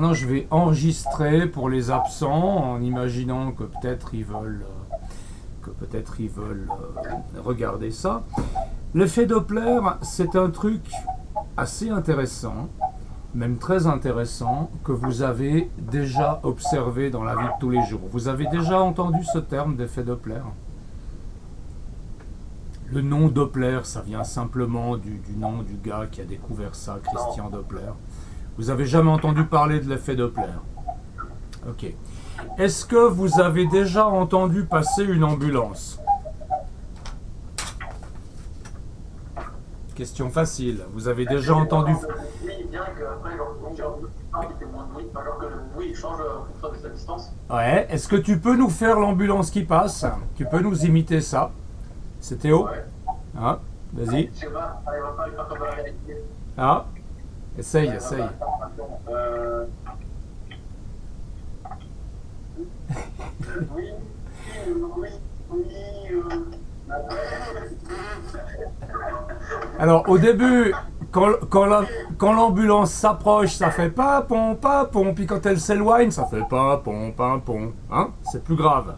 Maintenant, je vais enregistrer pour les absents en imaginant que peut-être ils veulent, regarder ça. L'effet Doppler, c'est un truc assez intéressant, même très intéressant, que vous avez déjà observé dans la vie de tous les jours. Vous avez déjà entendu ce terme d'effet Doppler? Le nom Doppler, ça vient simplement du nom du gars qui a découvert ça, Christian Doppler. Vous avez jamais entendu parler de l'effet Doppler? Ok. Est-ce que vous avez déjà entendu passer une ambulance? Question facile. Vous avez déjà entendu... Oui, bien que après, genre, qui fait moins de bruit, alors que le bruit change en fonction de sa distance. Ouais. Est-ce que tu peux nous faire l'ambulance qui passe? Tu peux nous imiter ça? C'est Théo? Ouais. Ah, vas-y. Je sais pas, elle va pas lui faire comme la réalité. Ah, essaye, essaye. Oui, oui, oui, Alors, au début, quand l'ambulance s'approche, ça fait pas pom, puis quand elle s'éloigne, ça fait pas pom, pom. Hein? C'est plus grave.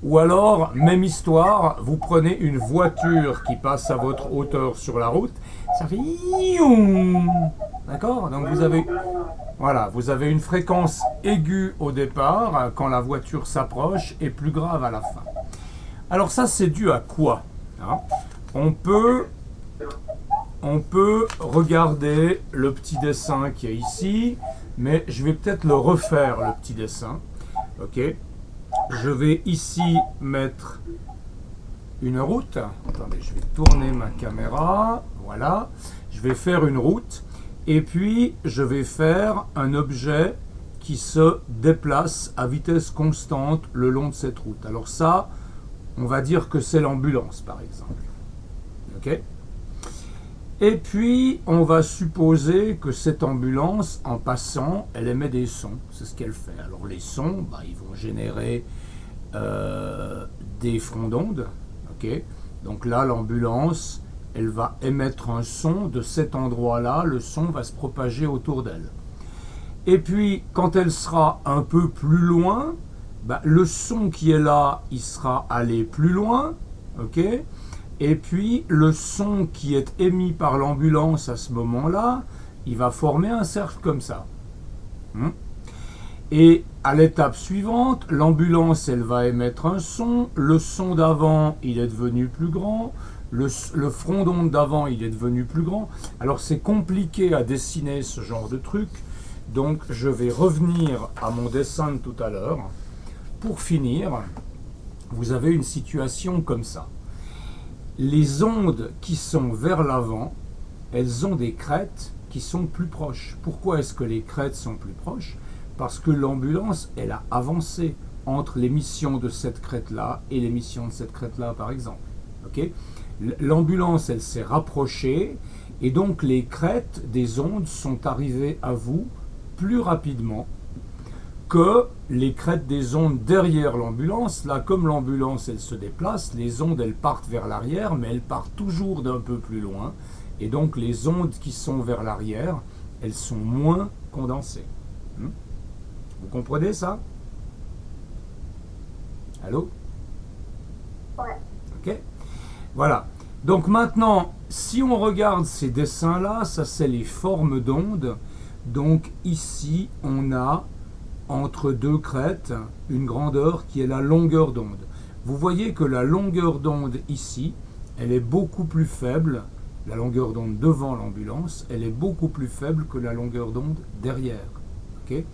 Ou alors, même histoire, vous prenez une voiture qui passe à votre hauteur sur la route, ça fait ioum. D'accord? Donc vous avez une fréquence aiguë au départ quand la voiture s'approche et plus grave à la fin. Alors ça, c'est dû à quoi? Hein? On peut regarder le petit dessin qui est ici, mais je vais peut-être le refaire, le petit dessin. Ok? Je vais ici mettre une route. Attendez, je vais tourner ma caméra. Voilà. Je vais faire une route. Et puis, je vais faire un objet qui se déplace à vitesse constante le long de cette route. Alors ça, on va dire que c'est l'ambulance, par exemple. Ok? Et puis, on va supposer que cette ambulance, en passant, elle émet des sons. C'est ce qu'elle fait. Alors, les sons, ils vont générer des fronts d'onde. Okay. Donc là, l'ambulance, elle va émettre un son de cet endroit-là. Le son va se propager autour d'elle. Et puis, quand elle sera un peu plus loin, le son qui est là, il sera allé plus loin. Ok. Et puis, le son qui est émis par l'ambulance à ce moment-là, il va former un cercle comme ça. Et à l'étape suivante, l'ambulance, elle va émettre un son. Le son d'avant, il est devenu plus grand. Le front d'onde d'avant, il est devenu plus grand. Alors, c'est compliqué à dessiner ce genre de truc. Donc, je vais revenir à mon dessin de tout à l'heure. Pour finir, vous avez une situation comme ça. Les ondes qui sont vers l'avant, elles ont des crêtes qui sont plus proches. Pourquoi est-ce que les crêtes sont plus proches? Parce que l'ambulance, elle a avancé entre l'émission de cette crête-là et l'émission de cette crête-là, par exemple. Okay? L'ambulance, elle s'est rapprochée, et donc les crêtes des ondes sont arrivées à vous plus rapidement que les crêtes des ondes derrière l'ambulance. Là, comme l'ambulance, elle se déplace, les ondes, elles partent vers l'arrière, mais elles partent toujours d'un peu plus loin. Et donc, les ondes qui sont vers l'arrière, elles sont moins condensées. Vous comprenez ça? Allô? Ouais. Ok. Voilà. Donc maintenant, si on regarde ces dessins-là, ça c'est les formes d'ondes. Donc ici, on a entre deux crêtes une grandeur qui est la longueur d'onde. Vous voyez que la longueur d'onde ici, elle est beaucoup plus faible, la longueur d'onde devant l'ambulance, elle est beaucoup plus faible que la longueur d'onde derrière. Okay?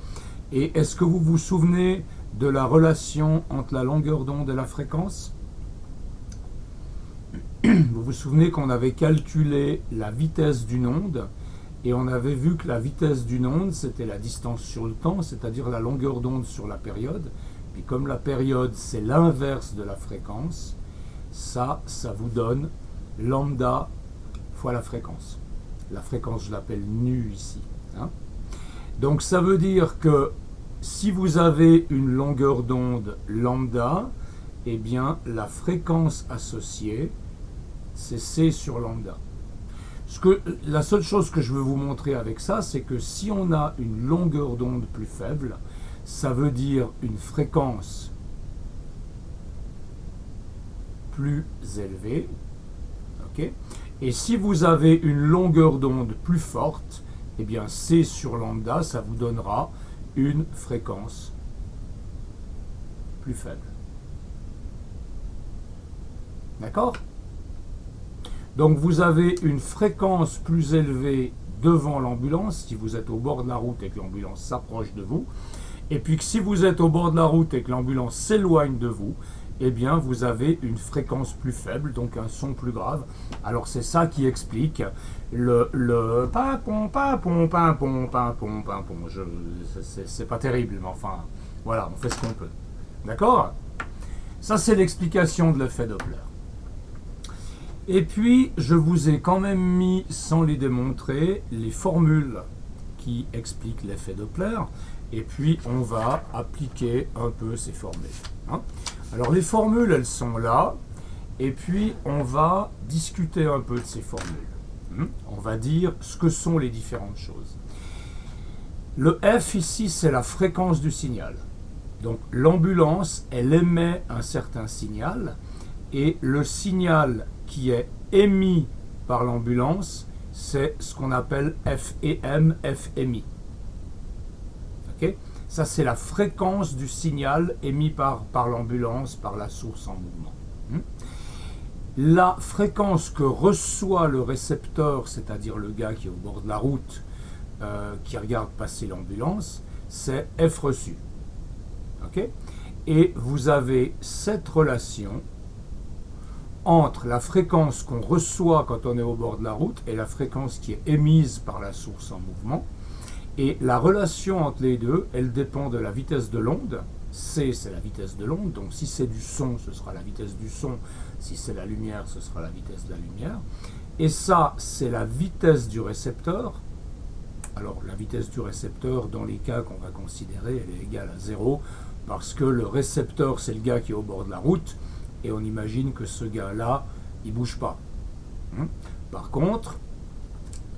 Et est-ce que vous vous souvenez de la relation entre la longueur d'onde et la fréquence? Vous vous souvenez qu'on avait calculé la vitesse d'une onde et on avait vu que la vitesse d'une onde, c'était la distance sur le temps, c'est-à-dire la longueur d'onde sur la période. Et comme la période, c'est l'inverse de la fréquence, ça vous donne lambda fois la fréquence. La fréquence, je l'appelle nu ici. Hein. Donc ça veut dire que si vous avez une longueur d'onde lambda, eh bien la fréquence associée, c'est C sur lambda. La seule chose que je veux vous montrer avec ça, c'est que si on a une longueur d'onde plus faible, ça veut dire une fréquence plus élevée. Okay. Et si vous avez une longueur d'onde plus forte, eh bien C sur lambda, ça vous donnera une fréquence plus faible. D'accord? Donc vous avez une fréquence plus élevée devant l'ambulance, si vous êtes au bord de la route et que l'ambulance s'approche de vous. Et puis que si vous êtes au bord de la route et que l'ambulance s'éloigne de vous, eh bien vous avez une fréquence plus faible, donc un son plus grave. Alors c'est ça qui explique le papon, papon, papon, papon, papon. C'est pas terrible, mais enfin, voilà, on fait ce qu'on peut. D'accord? Ça c'est l'explication de l'effet Doppler. Et puis, je vous ai quand même mis, sans les démontrer, les formules qui expliquent l'effet Doppler. Et puis, on va appliquer un peu ces formules. Hein. Alors, les formules, elles sont là. Et puis, on va discuter un peu de ces formules. On va dire ce que sont les différentes choses. Le F ici, c'est la fréquence du signal. Donc, l'ambulance, elle émet un certain signal. Et le signal qui est émis par l'ambulance, c'est ce qu'on appelle FEM, FMI. Okay? Ça, c'est la fréquence du signal émis par l'ambulance, par la source en mouvement. La fréquence que reçoit le récepteur, c'est-à-dire le gars qui est au bord de la route, qui regarde passer l'ambulance, c'est F reçu. Okay? Et vous avez cette relation entre la fréquence qu'on reçoit quand on est au bord de la route et la fréquence qui est émise par la source en mouvement. Et la relation entre les deux, elle dépend de la vitesse de l'onde. C, c'est la vitesse de l'onde. Donc si c'est du son, ce sera la vitesse du son. Si c'est la lumière, ce sera la vitesse de la lumière. Et ça, c'est la vitesse du récepteur. Alors la vitesse du récepteur, dans les cas qu'on va considérer, elle est égale à 0, parce que le récepteur, c'est le gars qui est au bord de la route. Et on imagine que ce gars-là, il ne bouge pas. Par contre,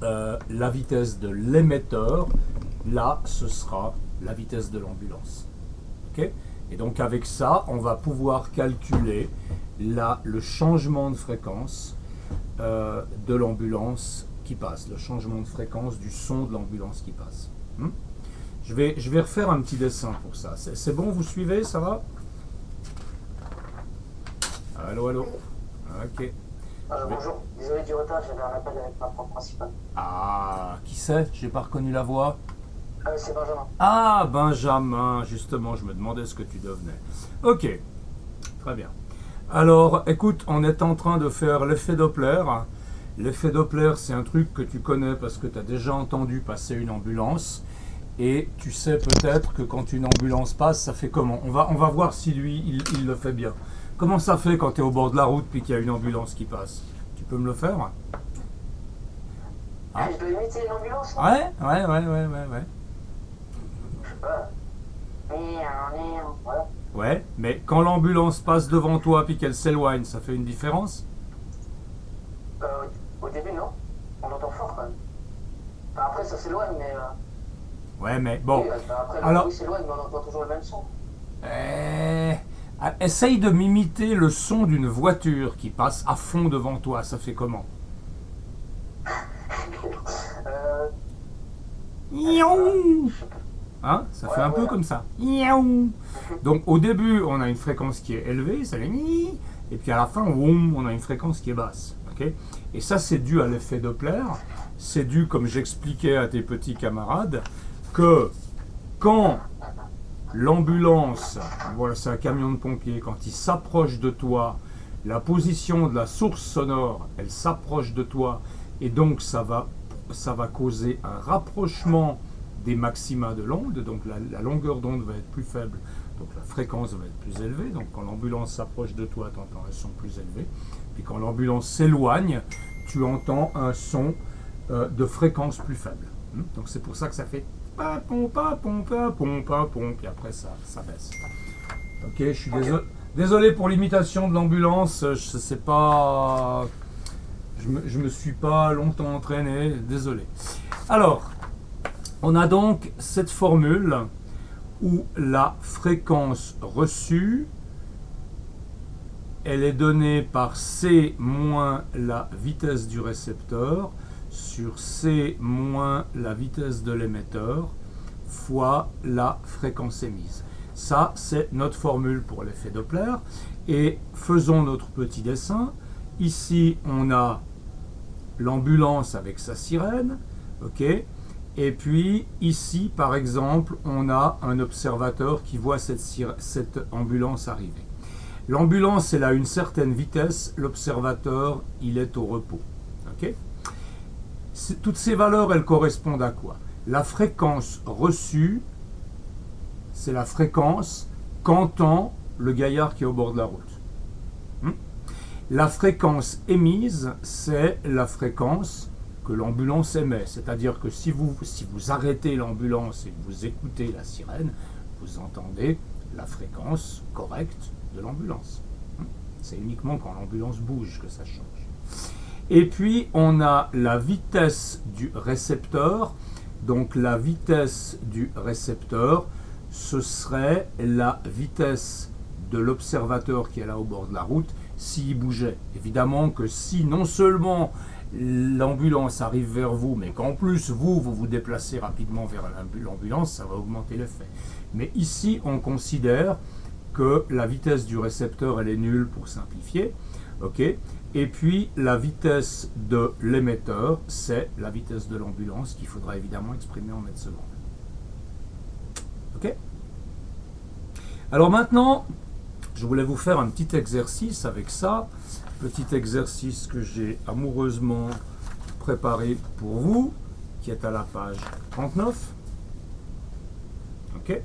la vitesse de l'émetteur, là, ce sera la vitesse de l'ambulance. Okay? Et donc avec ça, on va pouvoir calculer le changement de fréquence de l'ambulance qui passe, le changement de fréquence du son de l'ambulance qui passe. Je vais refaire un petit dessin pour ça. C'est bon, vous suivez, ça va? Allô, allô. Ok. Bonjour, désolé du retard, j'avais un appel avec ma prof principale. Ah, qui c'est? J'ai pas reconnu la voix. C'est Benjamin. Ah, Benjamin, justement, je me demandais ce que tu devenais. Ok, très bien. Alors, écoute, on est en train de faire l'effet Doppler. L'effet Doppler, c'est un truc que tu connais parce que tu as déjà entendu passer une ambulance. Et tu sais peut-être que quand une ambulance passe, ça fait comment? On va voir si lui, il le fait bien. Comment ça fait quand tu es au bord de la route puis qu'il y a une ambulance qui passe? Tu peux me le faire? Ah, je dois imiter une ambulance? Ouais. Je sais pas. Voilà. Ouais, mais quand l'ambulance passe devant toi puis qu'elle s'éloigne, ça fait une différence? Au début, non. On l'entend fort quand même. Enfin, après, ça s'éloigne, mais. Ouais, mais bon. Oui, après, alors, oui, s'éloigne, mais on entend toujours le même son. Essaye de m'imiter le son d'une voiture qui passe à fond devant toi. Ça fait comment? Hein? Ça fait un peu comme ça. Donc au début, on a une fréquence qui est élevée, ça fait ni, et puis à la fin, on a une fréquence qui est basse. Okay? Et ça, c'est dû à l'effet Doppler. C'est dû, comme j'expliquais à tes petits camarades, que quand l'ambulance, voilà, c'est un camion de pompiers, quand il s'approche de toi, la position de la source sonore, elle s'approche de toi, et donc ça va causer un rapprochement des maxima de l'onde, donc la longueur d'onde va être plus faible, donc la fréquence va être plus élevée, donc quand l'ambulance s'approche de toi, tu entends un son plus élevé, puis quand l'ambulance s'éloigne, tu entends un son de fréquence plus faible. Donc c'est pour ça que ça fait papon, papon, papon, papon, puis après ça baisse. Ok, je suis désolé pour l'imitation de l'ambulance, je sais pas... Je me suis pas longtemps entraîné, désolé. Alors, on a donc cette formule où la fréquence reçue, elle est donnée par C moins la vitesse du récepteur sur C moins la vitesse de l'émetteur fois la fréquence émise. Ça, c'est notre formule pour l'effet Doppler. Et faisons notre petit dessin. Ici, on a l'ambulance avec sa sirène. Ok. Et puis, ici, par exemple, on a un observateur qui voit cette ambulance arriver. L'ambulance, elle a une certaine vitesse. L'observateur, il est au repos. Ok. Toutes ces valeurs, elles correspondent à quoi? La fréquence reçue, c'est la fréquence qu'entend le gaillard qui est au bord de la route. La fréquence émise, c'est la fréquence que l'ambulance émet. C'est-à-dire que si vous arrêtez l'ambulance et que vous écoutez la sirène, vous entendez la fréquence correcte de l'ambulance. C'est uniquement quand l'ambulance bouge que ça change. Et puis, on a la vitesse du récepteur. Donc, la vitesse du récepteur, ce serait la vitesse de l'observateur qui est là au bord de la route s'il bougeait. Évidemment que si non seulement l'ambulance arrive vers vous, mais qu'en plus vous vous déplacez rapidement vers l'ambulance, ça va augmenter l'effet. Mais ici, on considère que la vitesse du récepteur, elle est nulle pour simplifier. Ok. Et puis, la vitesse de l'émetteur, c'est la vitesse de l'ambulance qu'il faudra évidemment exprimer en mètres secondes. Ok. Alors maintenant, je voulais vous faire un petit exercice avec ça. Petit exercice que j'ai amoureusement préparé pour vous, qui est à la page 39. Ok.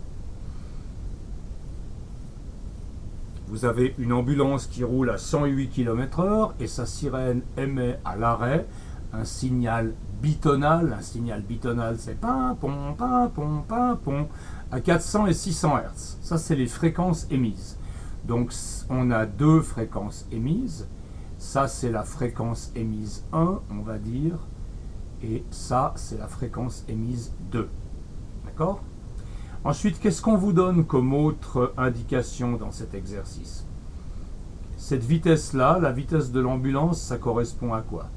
Vous avez une ambulance qui roule à 108 km/h et sa sirène émet à l'arrêt un signal bitonal. Un signal bitonal, c'est pimpon, pimpon, pimpon, à 400 et 600 Hz. Ça, c'est les fréquences émises. Donc, on a deux fréquences émises. Ça, c'est la fréquence émise 1, on va dire. Et ça, c'est la fréquence émise 2. D'accord ? Ensuite, qu'est-ce qu'on vous donne comme autre indication dans cet exercice? Cette vitesse-là, la vitesse de l'ambulance, ça correspond à quoi?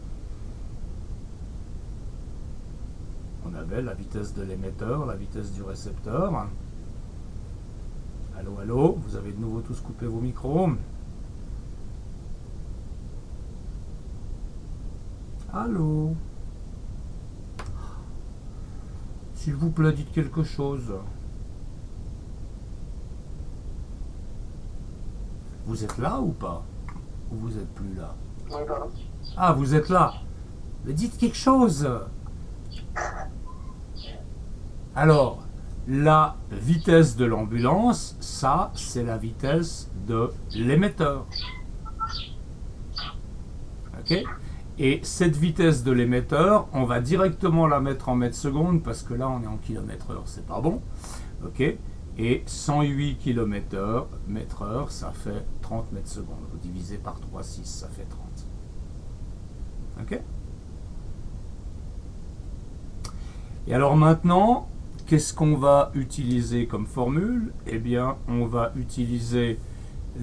On avait la vitesse de l'émetteur, la vitesse du récepteur. Allô, allô, vous avez de nouveau tous coupé vos micros. Allô? S'il vous plaît, dites quelque chose. Vous êtes là ou pas? Ou vous êtes plus là? Oui, pardon. Ah, vous êtes là. Mais dites quelque chose. Alors, la vitesse de l'ambulance, ça, c'est la vitesse de l'émetteur. Ok? Et cette vitesse de l'émetteur, on va directement la mettre en mètres secondes parce que là, on est en km/h, c'est pas bon. Ok? Et 108 km/h, ça fait 30 mètres secondes. Vous divisez par 3,6, ça fait 30. Ok? Et alors maintenant, qu'est-ce qu'on va utiliser comme formule? Eh bien, on va utiliser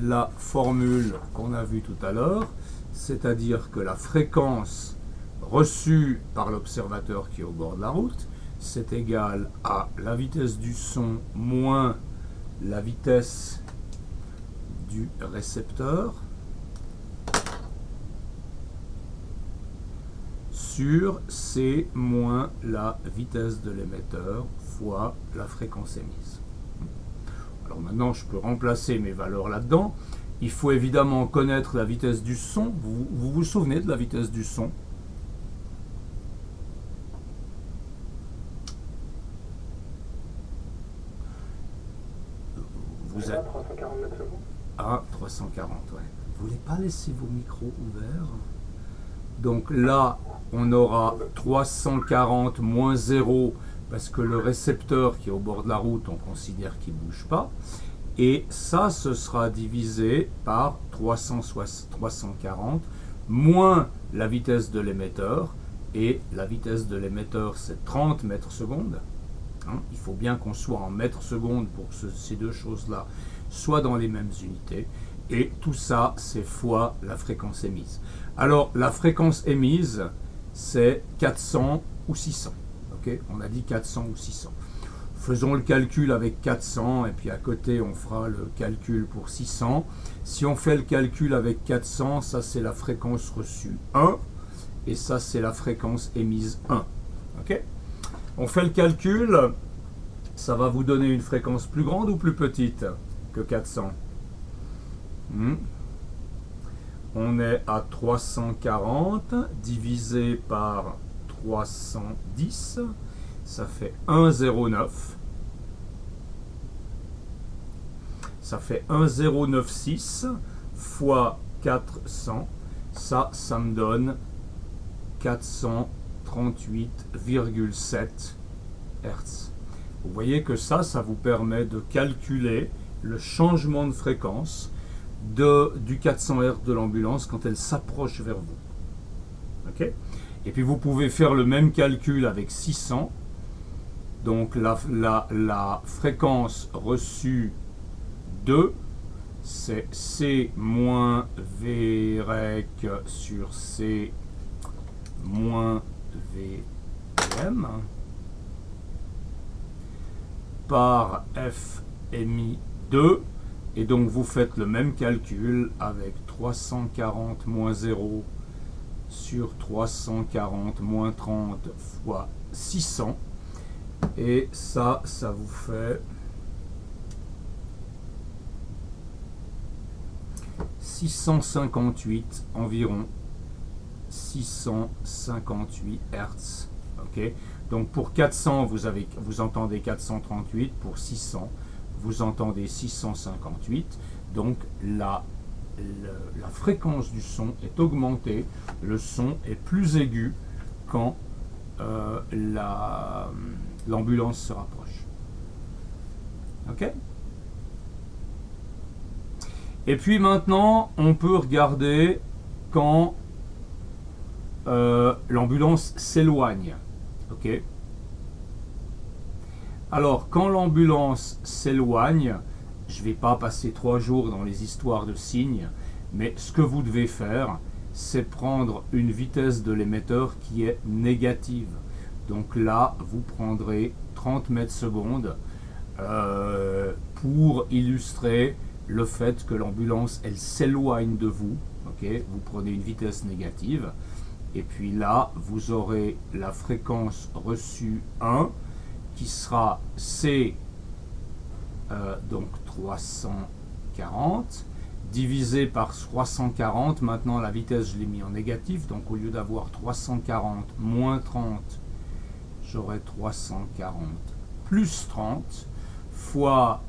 la formule qu'on a vue tout à l'heure, c'est-à-dire que la fréquence reçue par l'observateur qui est au bord de la route, c'est égal à la vitesse du son moins la vitesse du récepteur sur C moins la vitesse de l'émetteur fois la fréquence émise. Alors maintenant, je peux remplacer mes valeurs là-dedans. Il faut évidemment connaître la vitesse du son. Vous vous souvenez de la vitesse du son? Vous êtes 340 mètres secondes. à 340, ouais. Vous voulez pas laisser vos micros ouverts? Donc là, on aura 340 moins 0 parce que le récepteur qui est au bord de la route, on considère qu'il ne bouge pas. Et ça, ce sera divisé par 340 moins la vitesse de l'émetteur, et la vitesse de l'émetteur c'est 30 mètres secondes. Hein, il faut bien qu'on soit en mètres secondes pour que ces deux choses-là soient dans les mêmes unités. Et tout ça, c'est fois la fréquence émise. Alors, la fréquence émise, c'est 400 ou 600. Okay, on a dit 400 ou 600. Faisons le calcul avec 400, et puis à côté, on fera le calcul pour 600. Si on fait le calcul avec 400, ça, c'est la fréquence reçue 1, et ça, c'est la fréquence émise 1. Okay, on fait le calcul, ça va vous donner une fréquence plus grande ou plus petite que 400 ? On est à 340 divisé par 310, ça fait 1,09. Ça fait 1,096 fois 400. Ça me donne 438,7 Hz. Vous voyez que ça vous permet de calculer le changement de fréquence du 400 Hz de l'ambulance quand elle s'approche vers vous. Okay, et puis vous pouvez faire le même calcul avec 600. Donc la fréquence reçue 2, c'est C moins V sur C moins VM par F émis 2. Et donc vous faites le même calcul avec 340 moins 0 sur 340 moins 30 fois 600. Et ça vous fait 658 environ. 658 Hertz. Okay, donc pour 400, vous entendez 438. Pour 600, vous entendez 658. Donc la fréquence du son est augmentée. Le son est plus aigu quand l'ambulance se rapproche. Ok ? Et puis maintenant, on peut regarder quand l'ambulance s'éloigne. Ok ? Alors, quand l'ambulance s'éloigne, je ne vais pas passer 3 jours dans les histoires de signes, mais ce que vous devez faire, c'est prendre une vitesse de l'émetteur qui est négative. Donc là, vous prendrez 30 mètres secondes pour illustrer le fait que l'ambulance, elle s'éloigne de vous. Okay, vous prenez une vitesse négative. Et puis là, vous aurez la fréquence reçue 1 qui sera C, donc 340, divisé par 340. Maintenant, la vitesse, je l'ai mis en négatif. Donc, au lieu d'avoir 340 moins 30, j'aurai 340 plus 30 fois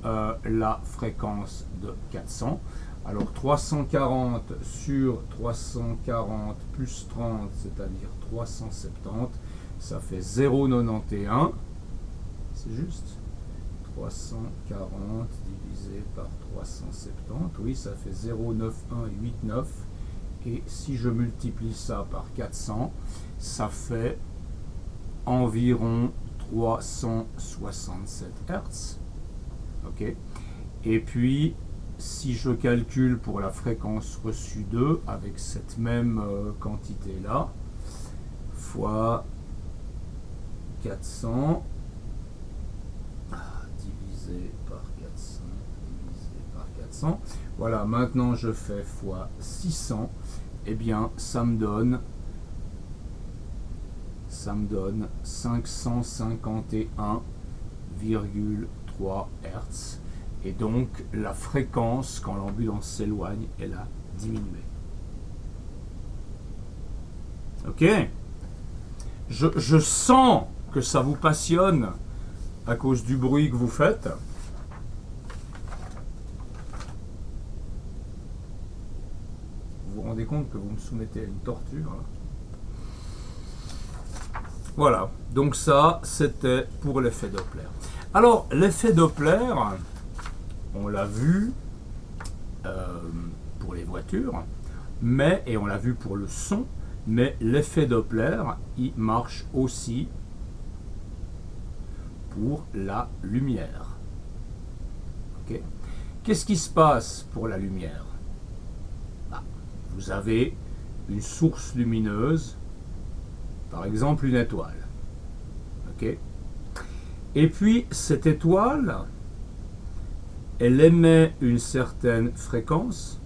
la fréquence de 400. Alors 340 sur 340 plus 30, c'est-à-dire 370, ça fait 0,91. C'est juste 340 divisé par 370, oui, ça fait 0,9189. Et si je multiplie ça par 400, ça fait environ 367 Hz. Ok. Et puis, si je calcule pour la fréquence reçue 2 avec cette même quantité-là, fois 400, divisé par 400, divisé par 400, voilà, maintenant je fais fois 600, et bien ça me donne 551,3 Hz. Et donc, la fréquence, quand l'ambulance s'éloigne, elle a diminué. Ok ? Je sens que ça vous passionne à cause du bruit que vous faites. Vous vous rendez compte que vous me soumettez à une torture, là. Voilà. Donc ça, c'était pour l'effet Doppler. Alors, l'effet Doppler... on l'a vu pour les voitures, et on l'a vu pour le son, mais l'effet Doppler, il marche aussi pour la lumière. Okay. Qu'est-ce qui se passe pour la lumière? Vous avez une source lumineuse, par exemple une étoile. Okay. Et puis cette étoile, elle émet une certaine fréquence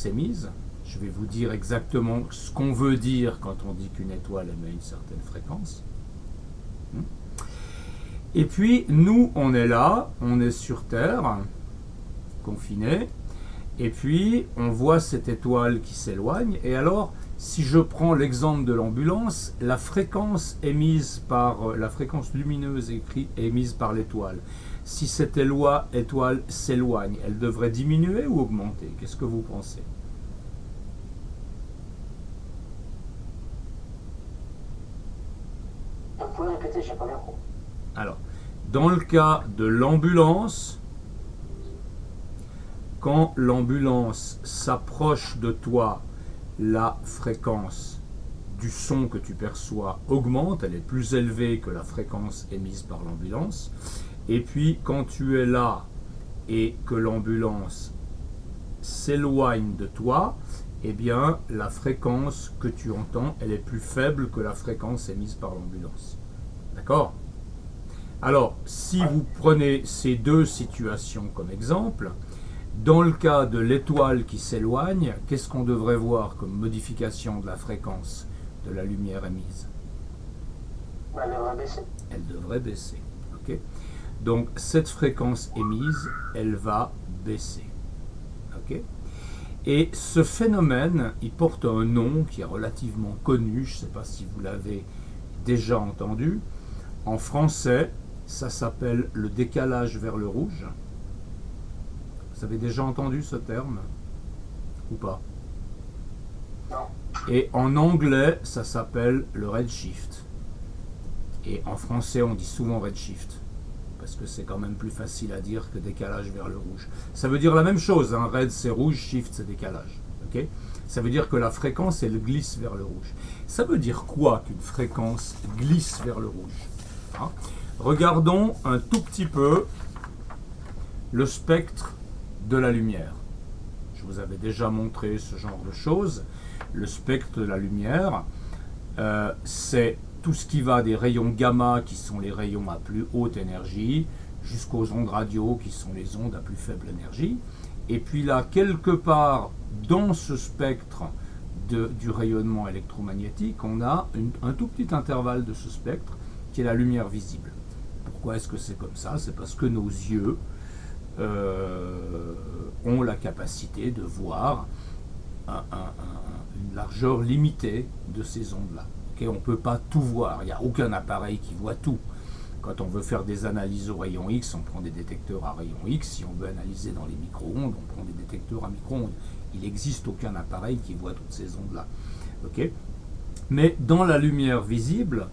émise. Je vais vous dire exactement ce qu'on veut dire quand on dit qu'une étoile émet une certaine fréquence. Et puis nous, on est là, on est sur Terre, confiné, et puis on voit cette étoile qui s'éloigne. Et alors, si je prends l'exemple de l'ambulance, la fréquence émise par la fréquence lumineuse émise par l'étoile, si cette étoile s'éloigne, elle devrait diminuer ou augmenter? Qu'est-ce que vous pensez? Vous pouvez répéter, j'ai pas bien compris. Alors, dans le cas de l'ambulance, quand l'ambulance s'approche de toi, la fréquence du son que tu perçois augmente, elle est plus élevée que la fréquence émise par l'ambulance. Et puis quand tu es là et que l'ambulance s'éloigne de toi, eh bien la fréquence que tu entends, elle est plus faible que la fréquence émise par l'ambulance. D'accord? Alors, si vous prenez ces deux situations comme exemple, dans le cas de l'étoile qui s'éloigne, qu'est-ce qu'on devrait voir comme modification de la fréquence de la lumière émise? Elle devrait baisser. Elle devrait baisser. Okay. Donc cette fréquence émise, elle va baisser. Okay. Et ce phénomène, il porte un nom qui est relativement connu, je ne sais pas si vous l'avez déjà entendu. En français, ça s'appelle le décalage vers le rouge. Vous avez déjà entendu ce terme ou pas? Non. Et en anglais, ça s'appelle le redshift. Et en français, on dit souvent redshift, parce que c'est quand même plus facile à dire que décalage vers le rouge. Ça veut dire la même chose, hein. Red c'est rouge, shift c'est décalage. Okay. Ça veut dire que la fréquence, elle glisse vers le rouge. Ça veut dire quoi qu'une fréquence glisse vers le rouge? Hein. Regardons un tout petit peu le spectre de la lumière. Je vous avais déjà montré ce genre de choses. Le spectre de la lumière, c'est tout ce qui va des rayons gamma, qui sont les rayons à plus haute énergie, jusqu'aux ondes radio, qui sont les ondes à plus faible énergie. Et puis là, quelque part dans ce spectre du rayonnement électromagnétique, on a un tout petit intervalle de ce spectre, qui est la lumière visible. Pourquoi est-ce que c'est comme ça? C'est parce que nos yeux ont la capacité de voir une largeur limitée de ces ondes-là. Okay, on ne peut pas tout voir, il n'y a aucun appareil qui voit tout. Quand on veut faire des analyses au rayon X, on prend des détecteurs à rayon X. Si on veut analyser dans les micro-ondes, on prend des détecteurs à micro-ondes. Il n'existe aucun appareil qui voit toutes ces ondes-là. Okay, mais dans la lumière visible,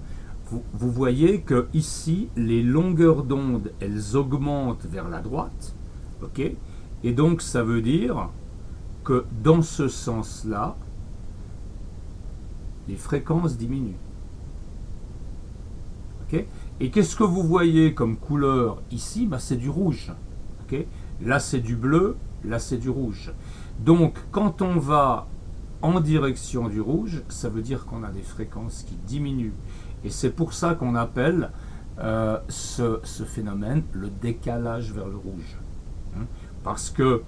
vous voyez que ici, les longueurs d'onde, elles augmentent vers la droite. Okay, et donc, ça veut dire que dans ce sens-là, les fréquences diminuent. Okay, et qu'est-ce que vous voyez comme couleur ici? Ben, c'est du rouge. Okay, là, c'est du bleu, là, c'est du rouge. Donc, quand on va en direction du rouge, ça veut dire qu'on a des fréquences qui diminuent. Et c'est pour ça qu'on appelle ce phénomène le décalage vers le rouge. Parce que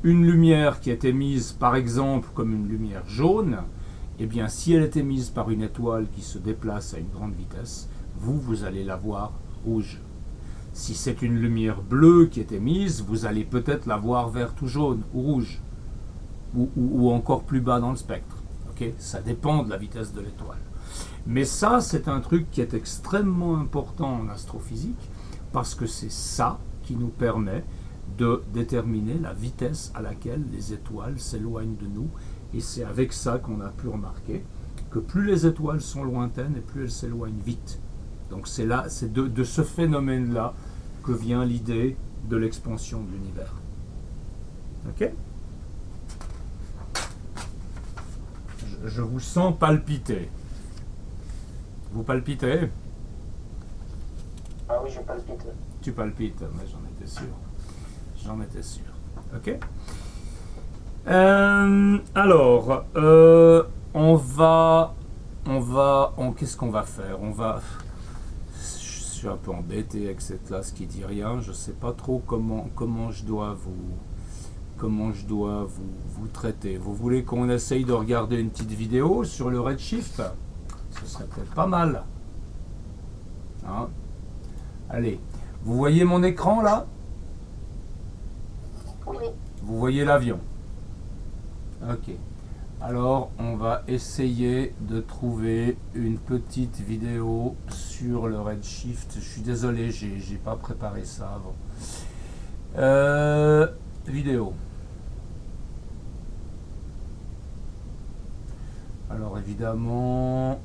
une lumière qui est émise, par exemple, comme une lumière jaune, eh bien, si elle est émise par une étoile qui se déplace à une grande vitesse, vous allez la voir rouge. Si c'est une lumière bleue qui est émise, vous allez peut-être la voir vert ou jaune ou rouge, ou encore plus bas dans le spectre. Okay, ça dépend de la vitesse de l'étoile. Mais ça, c'est un truc qui est extrêmement important en astrophysique, parce que c'est ça qui nous permet de déterminer la vitesse à laquelle les étoiles s'éloignent de nous. Et c'est avec ça qu'on a pu remarquer que plus les étoiles sont lointaines et plus elles s'éloignent vite. Donc c'est là, c'est de ce phénomène-là que vient l'idée de l'expansion de l'univers. Ok ? je vous sens palpiter. Vous palpitez? Ah oui, je palpite. Tu palpites, mais j'en étais sûr. J'en étais sûr. Ok. Alors, qu'est-ce qu'on va faire? Je suis un peu embêté avec cette classe qui dit rien. Je sais pas trop comment je dois vous traiter. Vous voulez qu'on essaye de regarder une petite vidéo sur le Redshift? Ce serait peut-être pas mal. Hein? Allez, vous voyez mon écran là? Oui. Vous voyez l'avion? Ok. Alors, on va essayer de trouver une petite vidéo sur le Redshift. Je suis désolé, j'ai pas préparé ça avant. Vidéo. Alors, évidemment...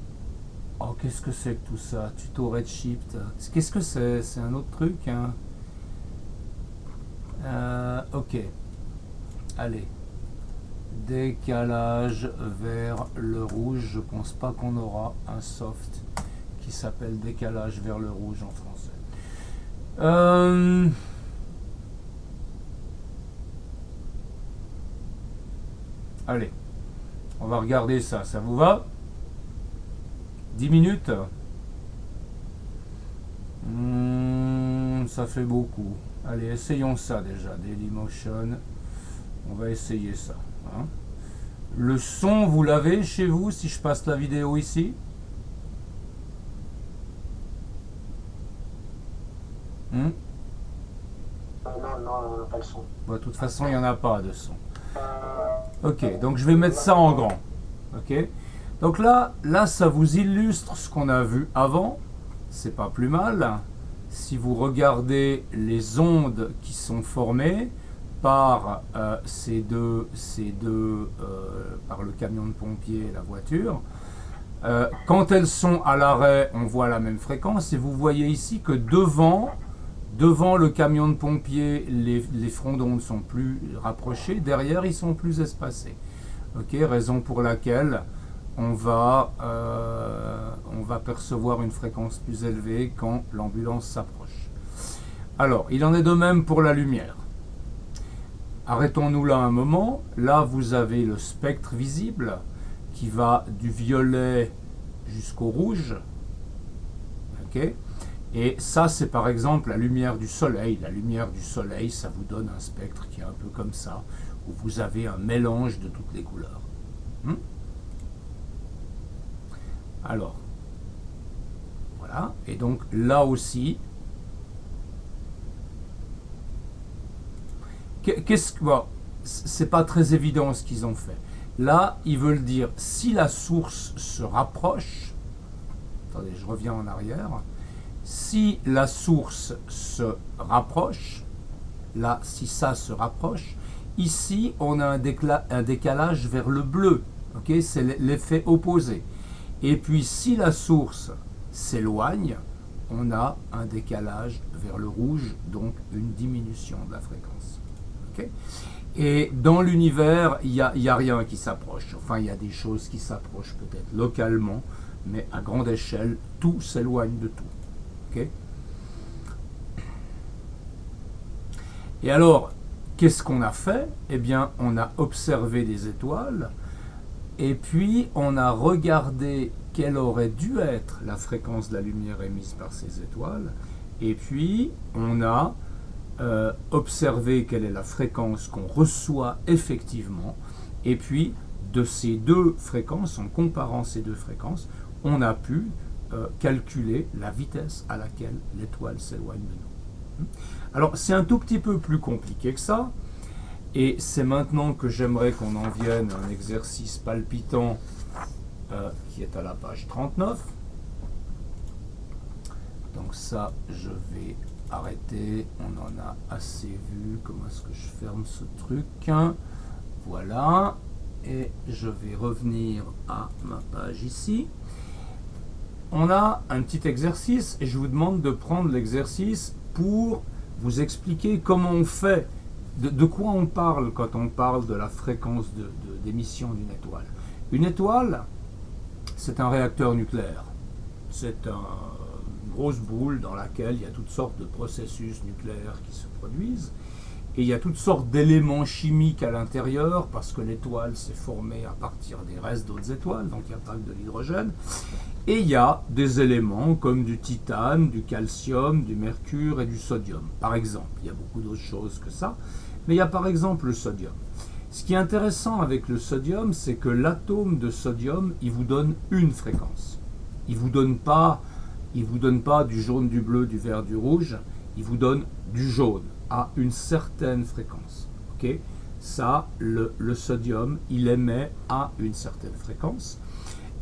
Oh, qu'est-ce que c'est que tout ça? Tuto Redshift. Qu'est-ce que c'est? C'est un autre truc, hein? Ok. Allez. Décalage vers le rouge. Je pense pas qu'on aura un soft qui s'appelle décalage vers le rouge en français. Allez. On va regarder ça. Ça vous va? 10 minutes? Ça fait beaucoup. Allez, essayons ça déjà. Dailymotion. On va essayer ça. Hein. Le son, vous l'avez chez vous si je passe la vidéo ici? Non, on n'a pas le son. Bon, de toute façon, il n'y en a pas de son. Ok, donc je vais mettre ça en grand. Ok. Donc là, ça vous illustre ce qu'on a vu avant. C'est pas plus mal. Si vous regardez les ondes qui sont formées par par le camion de pompiers et la voiture, quand elles sont à l'arrêt, on voit la même fréquence. Et vous voyez ici que devant le camion de pompiers, les fronts d'onde sont plus rapprochés. Derrière, ils sont plus espacés. Ok, raison pour laquelle on va percevoir une fréquence plus élevée quand l'ambulance s'approche. Alors, il en est de même pour la lumière. Arrêtons-nous là un moment. Là, vous avez le spectre visible qui va du violet jusqu'au rouge. Ok. Et ça, c'est par exemple la lumière du soleil. La lumière du soleil, ça vous donne un spectre qui est un peu comme ça, où vous avez un mélange de toutes les couleurs. Alors, voilà. Et donc là aussi, bon, c'est pas très évident ce qu'ils ont fait. Là, ils veulent dire si la source se rapproche. Attendez, je reviens en arrière. Si la source se rapproche, là, si ça se rapproche, ici, on a un décalage vers le bleu. Ok, c'est l'effet opposé. Et puis, si la source s'éloigne, on a un décalage vers le rouge, donc une diminution de la fréquence. Okay. Et dans l'univers, il n'y a rien qui s'approche. Enfin, il y a des choses qui s'approchent peut-être localement, mais à grande échelle, tout s'éloigne de tout. Okay. Et alors, qu'est-ce qu'on a fait? Eh bien, on a observé des étoiles, et puis on a regardé quelle aurait dû être la fréquence de la lumière émise par ces étoiles, et puis on a observé quelle est la fréquence qu'on reçoit effectivement, et puis de ces deux fréquences, en comparant ces deux fréquences, on a pu calculer la vitesse à laquelle l'étoile s'éloigne de nous. Alors c'est un tout petit peu plus compliqué que ça, et c'est maintenant que j'aimerais qu'on en vienne à un exercice palpitant qui est à la page 39. Donc ça, je vais arrêter, on en a assez vu. Comment est-ce que je ferme ce truc? Voilà, et je vais revenir à ma page ici. On a un petit exercice, et je vous demande de prendre l'exercice pour vous expliquer comment on fait, de quoi on parle quand on parle de la fréquence d'émission d'une étoile. Une étoile, c'est un réacteur nucléaire. C'est une grosse boule dans laquelle il y a toutes sortes de processus nucléaires qui se produisent. Et il y a toutes sortes d'éléments chimiques à l'intérieur, parce que l'étoile s'est formée à partir des restes d'autres étoiles, donc il n'y a pas que de l'hydrogène. Et il y a des éléments comme du titane, du calcium, du mercure et du sodium, par exemple. Il y a beaucoup d'autres choses que ça, mais il y a par exemple le sodium. Ce qui est intéressant avec le sodium, c'est que l'atome de sodium, il vous donne une fréquence. Il ne vous donne pas du jaune, du bleu, du vert, du rouge, il vous donne du jaune à une certaine fréquence. Okay, ça, le sodium, il émet à une certaine fréquence.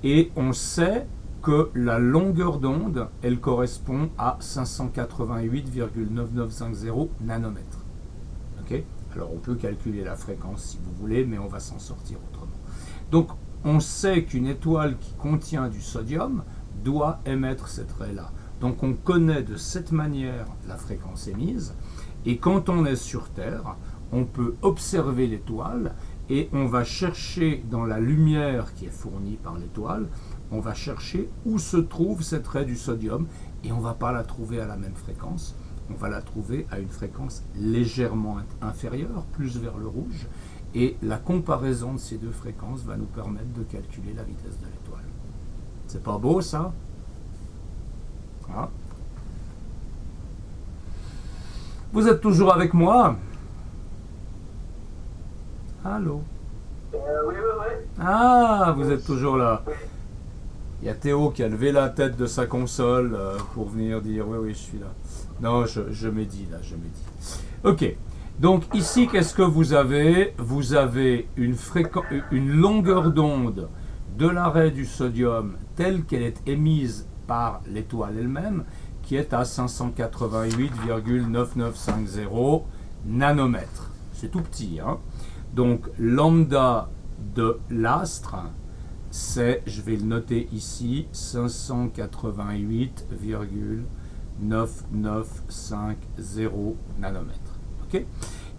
Et on sait que la longueur d'onde, elle correspond à 588,9950 nanomètres. Okay, alors on peut calculer la fréquence si vous voulez, mais on va s'en sortir autrement. Donc on sait qu'une étoile qui contient du sodium doit émettre cette raie-là. Donc on connaît de cette manière la fréquence émise. Et quand on est sur Terre, on peut observer l'étoile et on va chercher dans la lumière qui est fournie par l'étoile, on va chercher où se trouve cette raie du sodium et on ne va pas la trouver à la même fréquence, on va la trouver à une fréquence légèrement inférieure, plus vers le rouge, et la comparaison de ces deux fréquences va nous permettre de calculer la vitesse de l'étoile. C'est pas beau ça? Ah. Vous êtes toujours avec moi? Allô? Oui, oui, oui. Ah, vous êtes toujours là. Il y a Théo qui a levé la tête de sa console pour venir dire oui, oui, je suis là. Non, je médis là, je médis. Ok, donc ici, qu'est-ce que vous avez? Vous avez une longueur d'onde de la raie du sodium telle qu'elle est émise par l'étoile elle-même, qui est à 588,9950 nanomètres. C'est tout petit, hein? Donc lambda de l'astre, c'est, je vais le noter ici, 588,9950 nanomètres. Okay,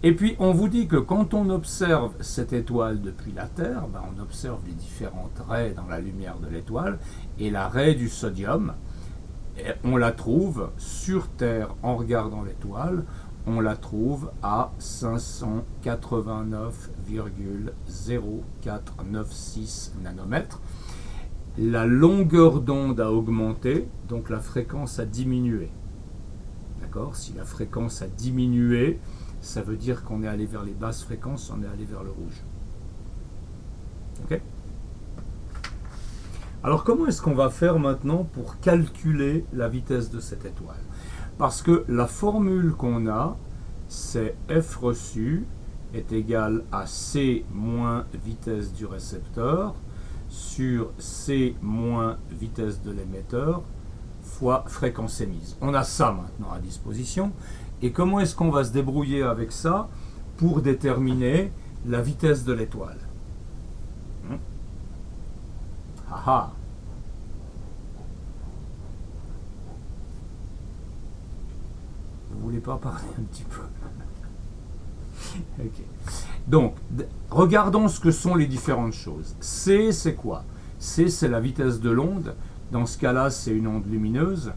et puis on vous dit que quand on observe cette étoile depuis la Terre, ben on observe les différentes raies dans la lumière de l'étoile, et la raie du sodium, on la trouve sur Terre en regardant l'étoile, on la trouve à 589,0496 nanomètres. La longueur d'onde a augmenté, donc la fréquence a diminué. D'accord? Si la fréquence a diminué, ça veut dire qu'on est allé vers les basses fréquences, on est allé vers le rouge. Ok? Alors comment est-ce qu'on va faire maintenant pour calculer la vitesse de cette étoile? Parce que la formule qu'on a, c'est f reçu est égal à c moins vitesse du récepteur sur c moins vitesse de l'émetteur fois fréquence émise. On a ça maintenant à disposition. Et comment est-ce qu'on va se débrouiller avec ça pour déterminer la vitesse de l'étoile? Ah. Vous voulez pas parler un petit peu? Ok. Donc, regardons ce que sont les différentes choses. C, c'est quoi? C, c'est la vitesse de l'onde. Dans ce cas-là, c'est une onde lumineuse.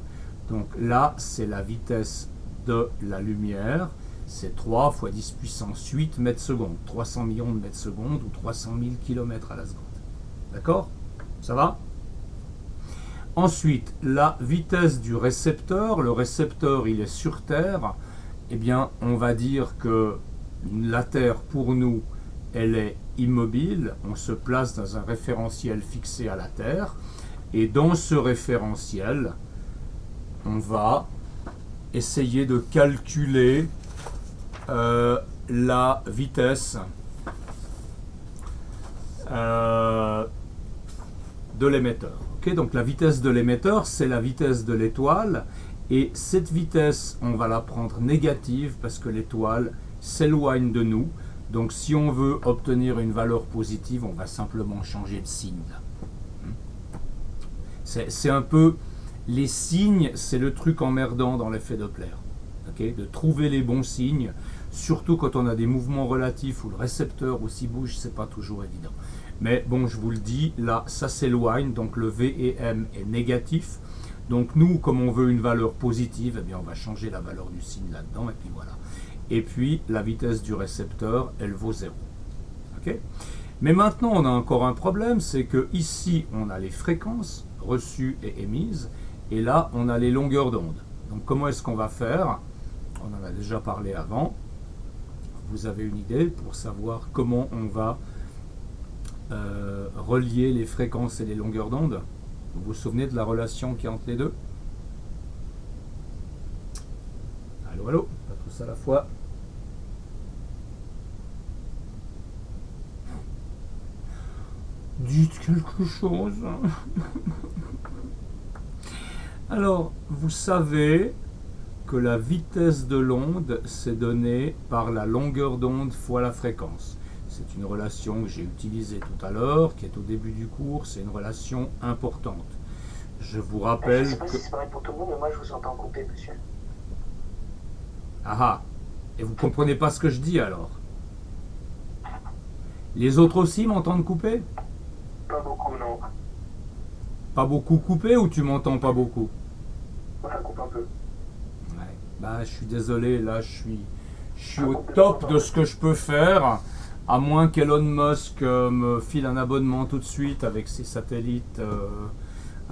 Donc là, c'est la vitesse de la lumière. C'est 3 fois 10 puissance 8 mètres secondes. 300 millions de mètres secondes ou 300 000 km à la seconde. D'accord? Ça va? Ensuite, la vitesse du récepteur. Le récepteur, il est sur Terre. Eh bien, on va dire que la Terre, pour nous, elle est immobile. On se place dans un référentiel fixé à la Terre. Et dans ce référentiel, on va essayer de calculer la vitesse de l'émetteur. Okay, donc la vitesse de l'émetteur, c'est la vitesse de l'étoile. Et cette vitesse, on va la prendre négative parce que l'étoile s'éloigne de nous. Donc si on veut obtenir une valeur positive, on va simplement changer de signe. C'est un peu... Les signes, c'est le truc emmerdant dans l'effet Doppler. Okay, de trouver les bons signes, surtout quand on a des mouvements relatifs où le récepteur aussi bouge, c'est pas toujours évident. Mais bon, je vous le dis, là, ça s'éloigne, donc le V et M est négatif. Donc nous, comme on veut une valeur positive, eh bien on va changer la valeur du signe là-dedans, et puis voilà. Et puis, la vitesse du récepteur, elle vaut 0. Ok ? Mais maintenant, on a encore un problème, c'est que ici, on a les fréquences reçues et émises, et là, on a les longueurs d'onde. Donc comment est-ce qu'on va faire? On en a déjà parlé avant. Vous avez une idée pour savoir comment on va relier les fréquences et les longueurs d'onde? Vous vous souvenez de la relation qui est entre les deux? Allô, allô, pas tous à la fois. Dites quelque chose. Alors, vous savez que la vitesse de l'onde, c'est donné par la longueur d'onde fois la fréquence. C'est une relation que j'ai utilisée tout à l'heure, qui est au début du cours, c'est une relation importante. Je vous rappelle Je sais pas que... si c'est pareil pour tout le monde, mais moi je vous entends couper, monsieur. Ah ah. Et vous comprenez pas ce que je dis alors? Les autres aussi m'entendent couper? Pas beaucoup, non. Pas beaucoup coupé ou tu m'entends pas beaucoup? Ça coupe un peu. Ouais. Bah, je suis désolé, là, je suis au top de ce que je peux faire, à moins qu'Elon Musk me file un abonnement tout de suite avec ses satellites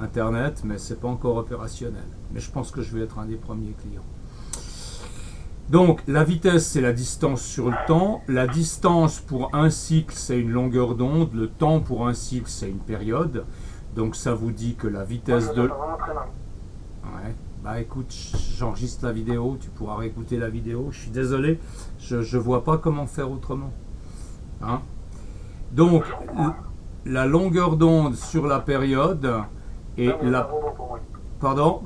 Internet, mais c'est pas encore opérationnel. Mais je pense que je vais être un des premiers clients. Donc, la vitesse, c'est la distance sur le temps. La distance pour un cycle, c'est une longueur d'onde. Le temps pour un cycle, c'est une période. Donc, ça vous dit que la vitesse de... Vraiment très mal. Ouais. Bah écoute, j'enregistre la vidéo, tu pourras réécouter la vidéo. Je suis désolé, je vois pas comment faire autrement. Hein? Donc, la longueur d'onde sur la période et Non, mais la... c'est un robot pour moi. Pardon?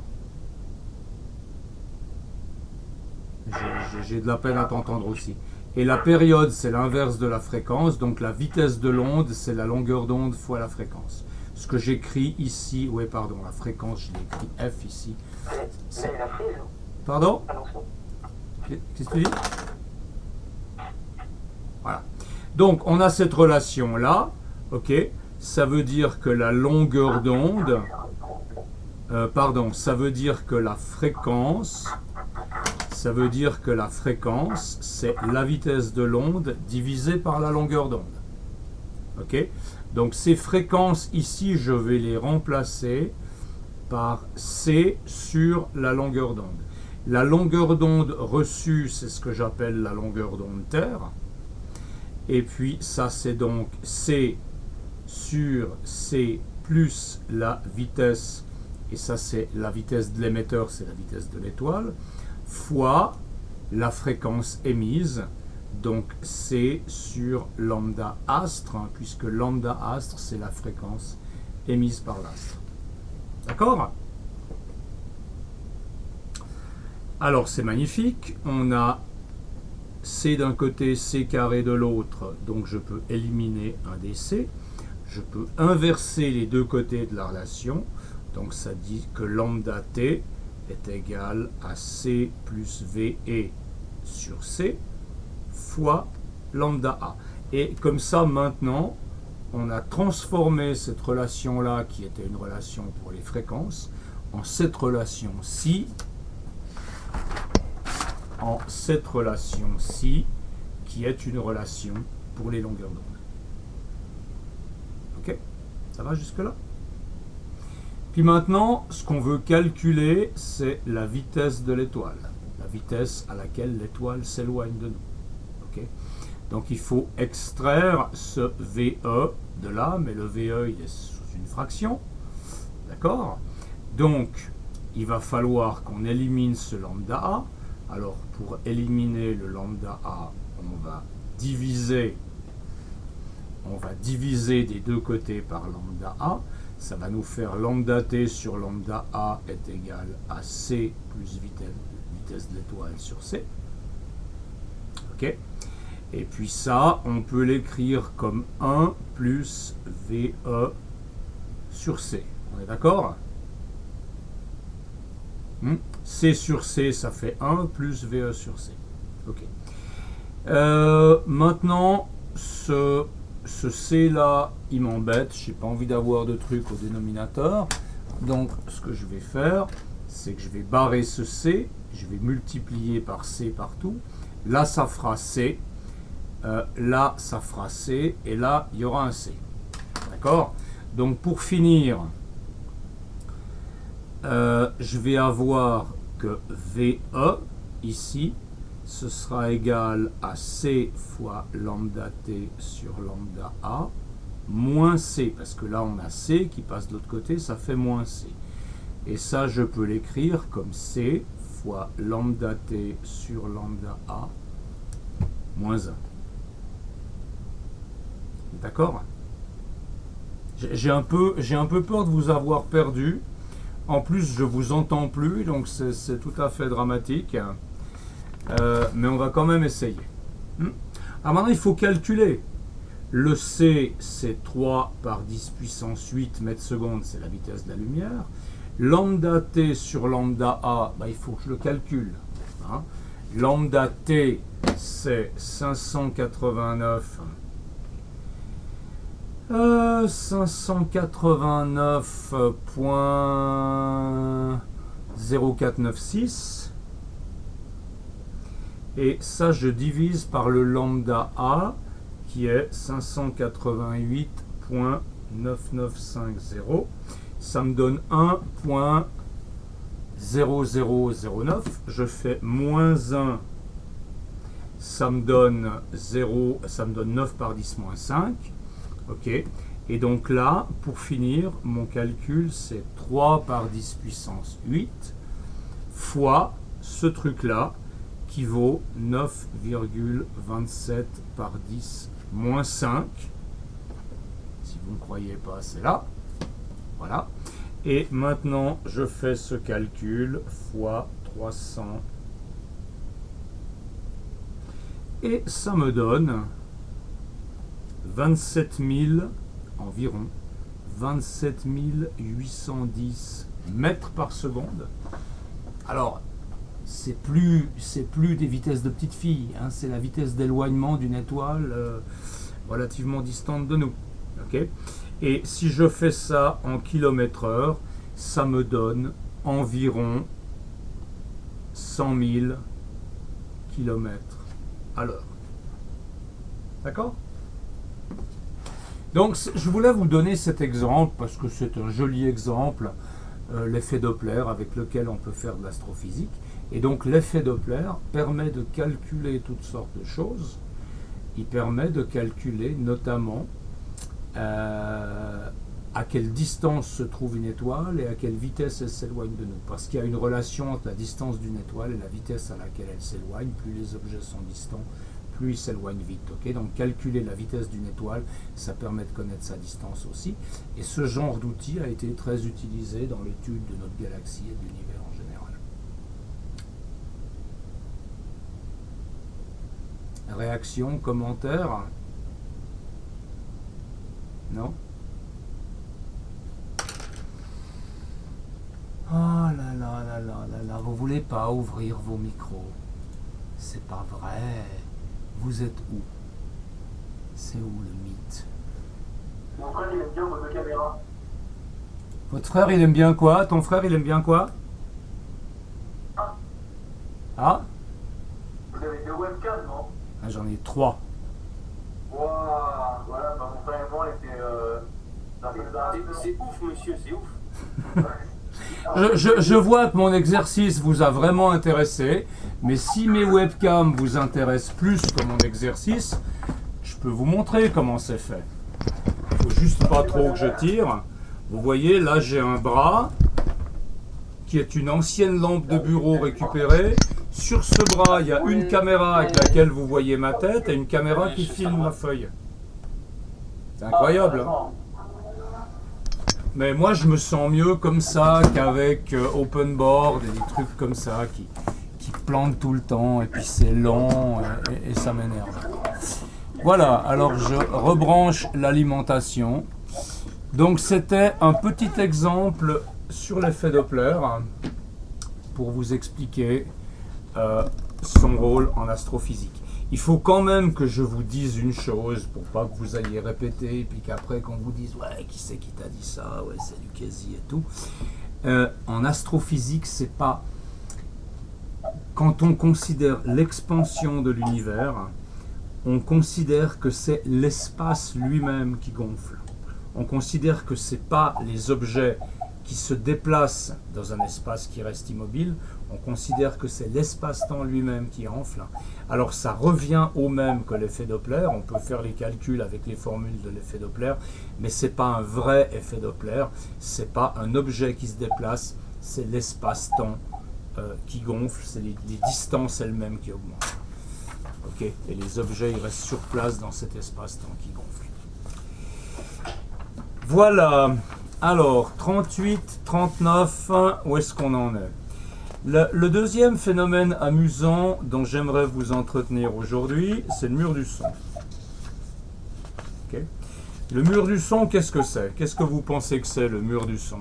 J'ai de la peine à t'entendre aussi. Et la période, c'est l'inverse de la fréquence. Donc la vitesse de l'onde, c'est la longueur d'onde fois la fréquence. Ce que j'écris ici, ouais, pardon, la fréquence, je l'ai écrit F ici. Mais il a pris, non? Pardon? Ah non, c'est bon. Qu'est-ce que tu dis? Voilà. Donc on a cette relation-là, ok? Ça veut dire que la longueur d'onde, pardon, ça veut dire que la fréquence, c'est la vitesse de l'onde divisée par la longueur d'onde. Ok? Donc ces fréquences ici, je vais les remplacer par C sur la longueur d'onde. La longueur d'onde reçue, c'est ce que j'appelle la longueur d'onde terre. Et puis ça, c'est donc C sur C plus la vitesse, et ça c'est la vitesse de l'émetteur, c'est la vitesse de l'étoile, fois la fréquence émise, donc C sur lambda astre, hein, puisque lambda astre, c'est la fréquence émise par l'astre. D'accord? Alors c'est magnifique, on a C d'un côté, C carré de l'autre, donc je peux éliminer un des C. Je peux inverser les deux côtés de la relation, donc ça dit que lambda T est égal à C plus VE sur C fois lambda A. Et comme ça, maintenant, on a transformé cette relation-là, qui était une relation pour les fréquences, en cette relation-ci, qui est une relation pour les longueurs d'onde. Ok? Ça va jusque-là? Puis maintenant, ce qu'on veut calculer, c'est la vitesse de l'étoile, la vitesse à laquelle l'étoile s'éloigne de nous. Ok? Donc il faut extraire ce VE de là, mais le VE il est sous une fraction. D'accord? Donc il va falloir qu'on élimine ce lambda A. Alors pour éliminer le lambda A, on va diviser des deux côtés par lambda A. Ça va nous faire lambda T sur lambda A est égal à C plus vitesse de l'étoile sur C. Ok? Et puis ça, on peut l'écrire comme 1 plus VE sur C. On est d'accord? C sur C, ça fait 1 plus VE sur C. Ok. Maintenant, ce ce C là, il m'embête, j'ai pas envie d'avoir de truc au dénominateur. Donc ce que je vais faire, c'est que je vais barrer ce C, je vais multiplier par C partout. Là ça fera C, là ça fera C, et là il y aura un C. D'accord? Donc pour finir, je vais avoir que VE ici, ce sera égal à C fois lambda T sur lambda A, moins C, parce que là on a C qui passe de l'autre côté, ça fait moins C. Et ça je peux l'écrire comme C fois lambda T sur lambda A, moins 1. D'accord? J'ai un peu peur de vous avoir perdu. En plus, je vous entends plus, donc c'est tout à fait dramatique. Mais on va quand même essayer. Alors maintenant, il faut calculer. Le C, c'est 3 par 10 puissance 8 mètres secondes, c'est la vitesse de la lumière. Lambda T sur lambda A, il faut que je le calcule. Lambda T, c'est 589,0496 et ça je divise par le lambda A qui est 588,9950, ça me donne 1,0009, je fais moins 1, ça me donne 0, ça me donne 9 par 10 moins 5. Ok, et donc là, pour finir, mon calcul, c'est 3 par 10 puissance 8 fois ce truc-là, qui vaut 9,27 par 10 moins 5. Si vous ne croyez pas, c'est là. Voilà. Et maintenant, je fais ce calcul fois 300. Et ça me donne 27 000, environ 27 810 mètres par seconde. Alors, c'est plus des vitesses de petites filles, c'est la vitesse d'éloignement d'une étoile relativement distante de nous. Okay, et si je fais ça en km/h, ça me donne environ 100 000 km à l'heure. D'accord? Donc je voulais vous donner cet exemple parce que c'est un joli exemple, l'effet Doppler avec lequel on peut faire de l'astrophysique. Et donc l'effet Doppler permet de calculer toutes sortes de choses. Il permet de calculer notamment à quelle distance se trouve une étoile et à quelle vitesse elle s'éloigne de nous. Parce qu'il y a une relation entre la distance d'une étoile et la vitesse à laquelle elle s'éloigne. Plus les objets sont distants, plus ils s'éloignent vite. Okay, donc calculer la vitesse d'une étoile, ça permet de connaître sa distance aussi. Et ce genre d'outil a été très utilisé dans l'étude de notre galaxie et de l'univers en général. Réaction, commentaire? Non? Oh là là là là là là, vous voulez pas ouvrir vos micros? C'est pas vrai. Vous êtes où? C'est où le mythe? Mon frère, il aime bien vos deux caméras. Votre frère, il aime bien quoi? Ton frère, il aime bien quoi? Ah? Vous avez deux webcams, non? Ah, j'en ai 3. Waouh, voilà, mon frère et moi, c'est ouf, monsieur, c'est ouf. Je vois que mon exercice vous a vraiment intéressé, mais si mes webcams vous intéressent plus que mon exercice, je peux vous montrer comment c'est fait. Il faut juste pas trop que je tire. Vous voyez, là j'ai un bras qui est une ancienne lampe de bureau récupérée. Sur ce bras, il y a une caméra avec laquelle vous voyez ma tête et une caméra qui filme ma feuille. C'est incroyable, hein? Mais moi, je me sens mieux comme ça qu'avec OpenBoard et des trucs comme ça qui plantent tout le temps et puis c'est lent et ça m'énerve. Voilà, alors je rebranche l'alimentation. Donc c'était un petit exemple sur l'effet Doppler pour vous expliquer son rôle en astrophysique. Il faut quand même que je vous dise une chose pour pas que vous alliez répéter et puis qu'après qu'on vous dise ouais qui c'est qui t'a dit ça, ouais c'est Lucchesi et tout. En astrophysique, c'est pas quand on considère l'expansion de l'univers, on considère que c'est l'espace lui-même qui gonfle. On considère que c'est pas les objets qui se déplacent dans un espace qui reste immobile, on considère que c'est l'espace-temps lui-même qui enfle. Alors ça revient au même que l'effet Doppler, on peut faire les calculs avec les formules de l'effet Doppler, mais c'est pas un vrai effet Doppler, c'est pas un objet qui se déplace, c'est l'espace-temps qui gonfle, c'est les distances elles-mêmes qui augmentent. Ok, et les objets ils restent sur place dans cet espace-temps qui gonfle. Voilà. Alors, 38, 39, où est-ce qu'on en est? Le deuxième phénomène amusant dont j'aimerais vous entretenir aujourd'hui, c'est le mur du son. Okay. Le mur du son, qu'est-ce que c'est? Qu'est-ce que vous pensez que c'est, le mur du son?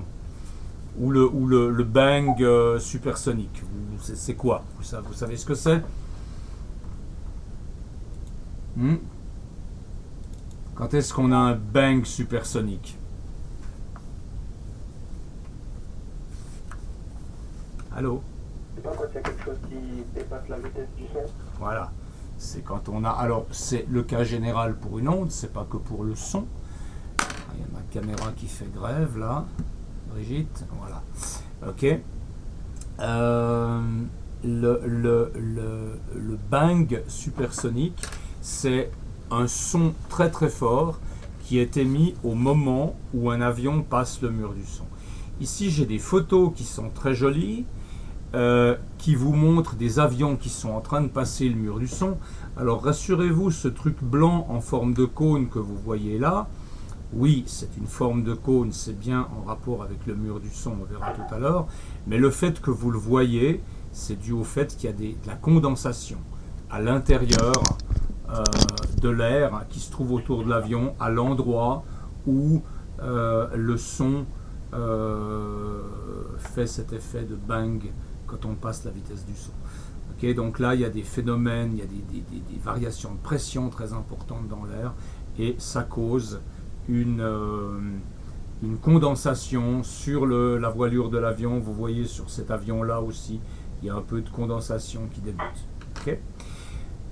Ou le bang supersonique? C'est quoi? Vous savez ce que c'est? Quand est-ce qu'on a un bang supersonique? Allô? C'est pas quand il y a quelque chose qui dépasse la vitesse du son. Voilà. C'est quand on a... Alors, c'est le cas général pour une onde, c'est pas que pour le son. Il y a ma caméra qui fait grève, là. Brigitte, voilà. Ok. Le bang supersonique, c'est un son très très fort qui est émis au moment où un avion passe le mur du son. Ici, j'ai des photos qui sont très jolies, qui vous montrent des avions qui sont en train de passer le mur du son. Alors rassurez-vous, ce truc blanc en forme de cône que vous voyez là, oui, c'est une forme de cône, c'est bien en rapport avec le mur du son, on verra tout à l'heure, mais le fait que vous le voyez, c'est dû au fait qu'il y a de la condensation à l'intérieur de l'air qui se trouve autour de l'avion, à l'endroit où le son fait cet effet de bang quand on passe la vitesse du son. Okay, donc là, il y a des phénomènes, il y a des variations de pression très importantes dans l'air et ça cause une condensation sur la voilure de l'avion. Vous voyez sur cet avion-là aussi, il y a un peu de condensation qui débute. Okay.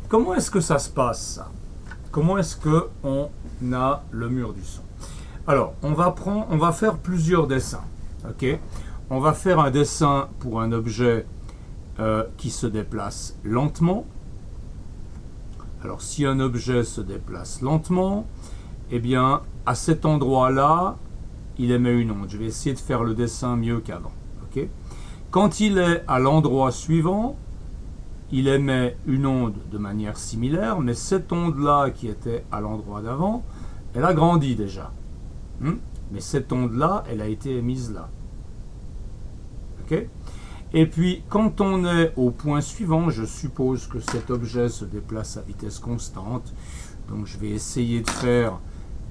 Comment est-ce que ça se passe, ça? Comment est-ce qu'on a le mur du son? Alors, on va faire plusieurs dessins. Okay. On va faire un dessin pour un objet qui se déplace lentement. Alors, si un objet se déplace lentement, eh bien, à cet endroit-là, il émet une onde. Je vais essayer de faire le dessin mieux qu'avant. Okay. Quand il est à l'endroit suivant, il émet une onde de manière similaire, mais cette onde-là qui était à l'endroit d'avant, elle a grandi déjà. Mais cette onde-là, elle a été émise là. Okay. Et puis, quand on est au point suivant, je suppose que cet objet se déplace à vitesse constante. Donc, je vais essayer de faire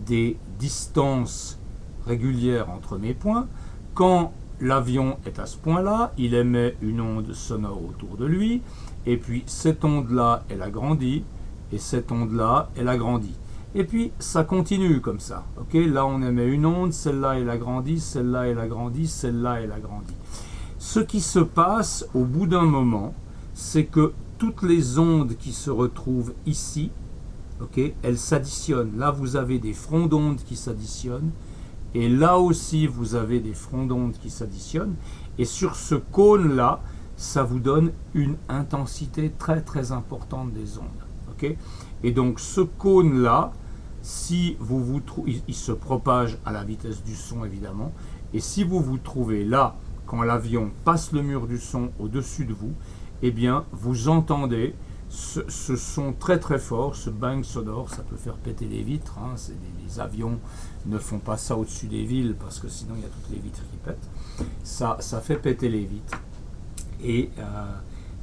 des distances régulières entre mes points. Quand l'avion est à ce point-là, il émet une onde sonore autour de lui. Et puis, cette onde-là, elle a grandi. Et cette onde-là, elle a grandi. Et puis, ça continue comme ça. Okay, là, on émet une onde. Celle-là, elle a grandi. Celle-là, elle a grandi. Celle-là, elle a grandi. Ce qui se passe au bout d'un moment, c'est que toutes les ondes qui se retrouvent ici, okay, elles s'additionnent. Là, vous avez des fronts d'ondes qui s'additionnent. Et là aussi, vous avez des fronts d'ondes qui s'additionnent. Et sur ce cône-là, ça vous donne une intensité très très importante des ondes. Okay. Et donc, ce cône-là, si vous vous trouvez, il se propage à la vitesse du son, évidemment. Et si vous vous trouvez là, quand l'avion passe le mur du son au-dessus de vous, eh bien, vous entendez ce son très très fort, ce bang sonore. Ça peut faire péter les vitres. Hein. Les avions ne font pas ça au-dessus des villes parce que sinon il y a toutes les vitres qui pètent. Ça fait péter les vitres et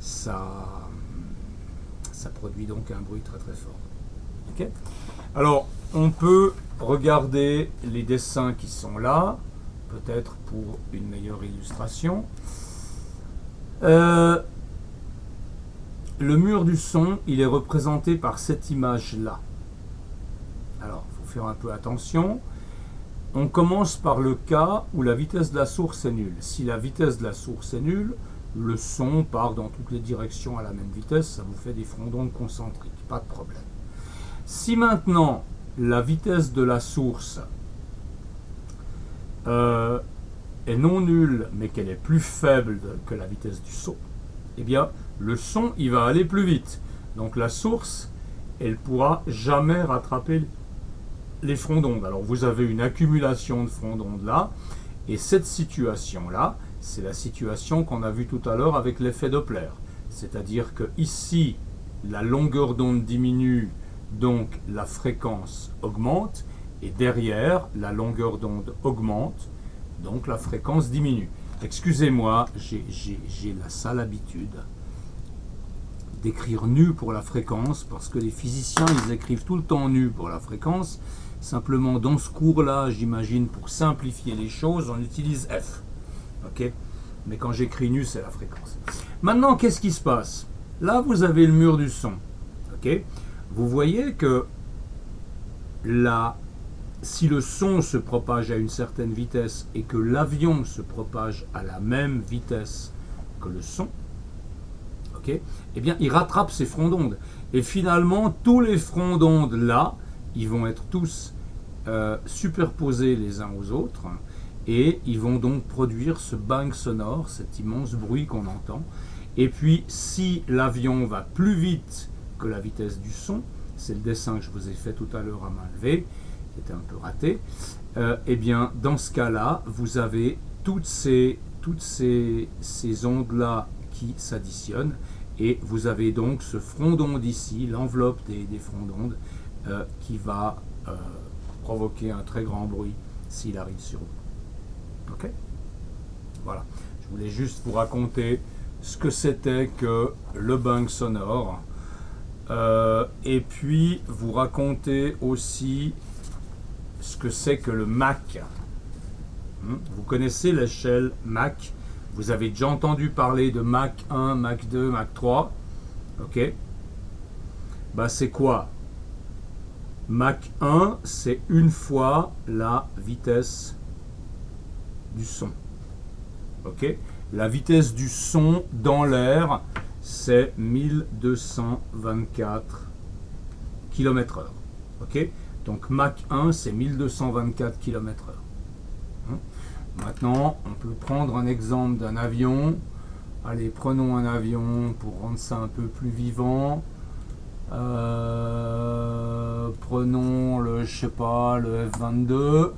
ça produit donc un bruit très très fort. Okay. Alors, on peut regarder les dessins qui sont là, peut-être pour une meilleure illustration. le mur du son, il est représenté par cette image-là. Alors, il faut faire un peu attention. On commence par le cas où la vitesse de la source est nulle. Si la vitesse de la source est nulle, le son part dans toutes les directions à la même vitesse, ça vous fait des fronts d'onde concentriques, pas de problème. Si maintenant la vitesse de la source est non nulle, mais qu'elle est plus faible que la vitesse du son, eh bien le son il va aller plus vite. Donc la source, elle pourra jamais rattraper les fronts d'onde. Alors vous avez une accumulation de fronts d'onde là, et cette situation-là, c'est la situation qu'on a vue tout à l'heure avec l'effet Doppler. C'est-à-dire que ici, la longueur d'onde diminue, donc la fréquence augmente, et derrière, la longueur d'onde augmente, donc la fréquence diminue. Excusez-moi, j'ai la sale habitude d'écrire nu pour la fréquence, parce que les physiciens, ils écrivent tout le temps nu pour la fréquence. Simplement, dans ce cours-là, j'imagine, pour simplifier les choses, on utilise F. Ok ? Mais quand j'écris nu, c'est la fréquence. Maintenant, qu'est-ce qui se passe? Là, vous avez le mur du son. Ok ? Vous voyez que là, si le son se propage à une certaine vitesse et que l'avion se propage à la même vitesse que le son, ok, eh bien, il rattrape ses fronts d'onde. Et finalement, tous les fronts d'onde là, ils vont être tous superposés les uns aux autres et ils vont donc produire ce bang sonore, cet immense bruit qu'on entend. Et puis, si l'avion va plus vite que la vitesse du son, c'est le dessin que je vous ai fait tout à l'heure à main levée, qui était un peu raté, eh bien, dans ce cas-là, vous avez toutes ces ondes-là qui s'additionnent et vous avez donc ce front d'onde ici, l'enveloppe des fronts d'onde, qui va provoquer un très grand bruit s'il arrive sur vous. Ok ? Voilà. Je voulais juste vous raconter ce que c'était que le bang sonore. Et puis vous raconter aussi ce que c'est que le Mach. Vous connaissez l'échelle Mach. Vous avez déjà entendu parler de Mach 1, Mach 2, Mach 3. Ok ? Bah c'est quoi ? Mach 1, c'est une fois la vitesse du son. Ok ? La vitesse du son dans l'air, c'est 1224 km/h. Ok ? Donc Mach 1, c'est 1224 km/h. Maintenant, on peut prendre un exemple d'un avion. Allez, prenons un avion pour rendre ça un peu plus vivant. Prenons le, je sais pas, le F-22.